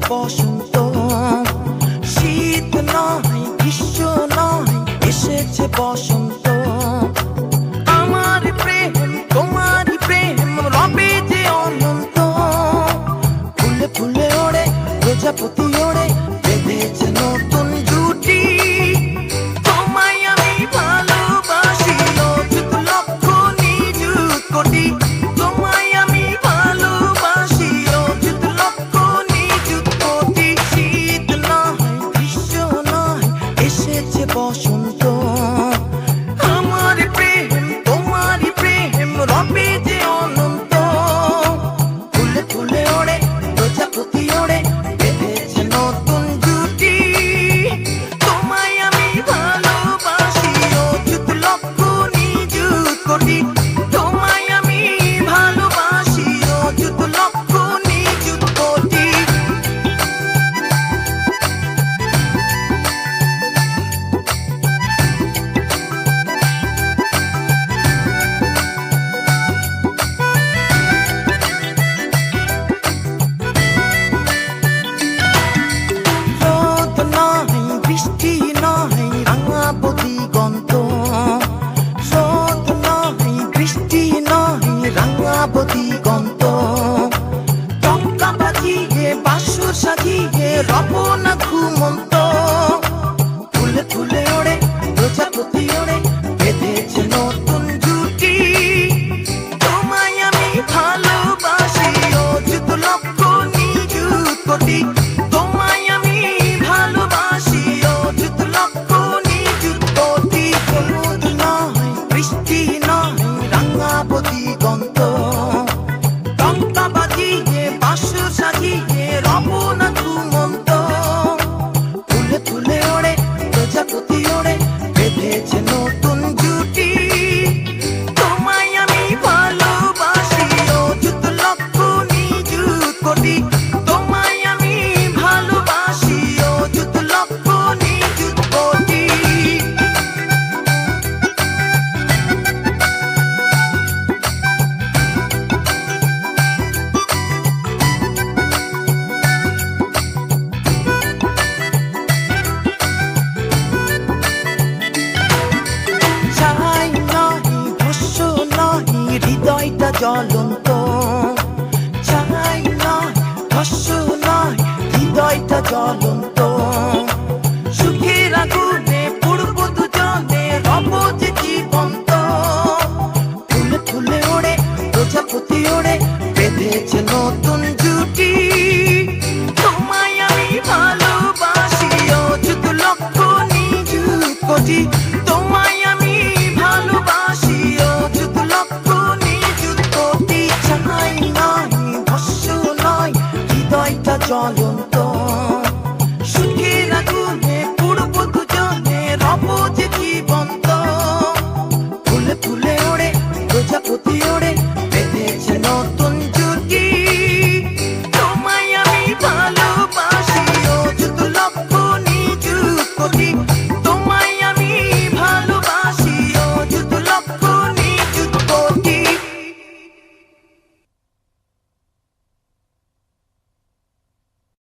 বসন্ত, শীত নয় গ্রীষ্ম নয়, এসেছে বসন্ত। আমার প্রেম তোমার প্রেম রবে যে অনন্ত, ফুলে ফুলে ওড়ে প্রজাপতি ওড়ে, বেঁধেছে নতুন জুটি। তোমায় আমি ভালোবাসি অযুত লক্ষ নিযুত কোটি, তোমায় আমি ভালোবাসি অযুত লক্ষ নিযুত কোটি। শীত নয় গ্রীষ্ম নয়, এসেছে বসন্ত। আমার প্রেম তোমার প্রেম রবে যে অনন্ত, ফুলে ফুলে ওড়ে প্রজাপতি ওড়ে, বেঁধেছে নতুন জুটি। তোমায় আমি ভালোবাসি অযুত লক্ষ নিযুত কোটি, তোমায় আমি ভালোবাসি অযুত লক্ষ নিযুত কোটি। রোদ নয় বৃষ্টি নয় রাঙাবো দিগন্ত, রোদ নয় বৃষ্টি নয় রাঙাবো দিগন্ত। টঙ্কা বাজিয়ে বাঁশর সাজিয়ে রব না ঘুমন্ত, ফুলে ফুলে ওড়ে প্রজাপতি ওড়ে, বেঁধেছে নতুন জুটি। তোমায় আমি ভালোবাসি অযুত লক্ষ নিযুত কোটি, তোমায় আমি ভালোবাসি অযুত লক্ষ নিযুত কোটি। রোদ নয় বৃষ্টি নয় রাঙাবো দিগন্ত, টঙ্কা বাজিয়ে বাঁশর সাজিয়ে রব না ঘুমন্ত, ফুলে ফুলে ওড়ে প্রজাপতি ওড়ে, বেঁধেছে নতুন জুটি। তোমায় আমি ভালোবাসি অযুত লক্ষ নিযুত কোটি, তোমায় আমি ভালোবাসি অযুত লক্ষ নিযুত কোটি। ছাই নয় ভস্য নয় হৃদয়টা জ্বলন্ত, ছাই নয় ভস্য নয় হৃদয়টা জ্বলন্ত। সুখের আগুনে পূর্ব দুজনে রব যে জীবন্ত, ফুলে ফুলে ওড়ে প্রজাপতি ওড়ে, বেঁধেছে নতুন জুটি। তোমায় আমি ভালোবাসি অযুত লক্ষ নিযুত কোটি, তোমায় আমি ভালোবাসি অযুত লক্ষ নিযুত কোটি। ছাই নয় ভস্য নয় হৃদয়টা জ্বলন্ত,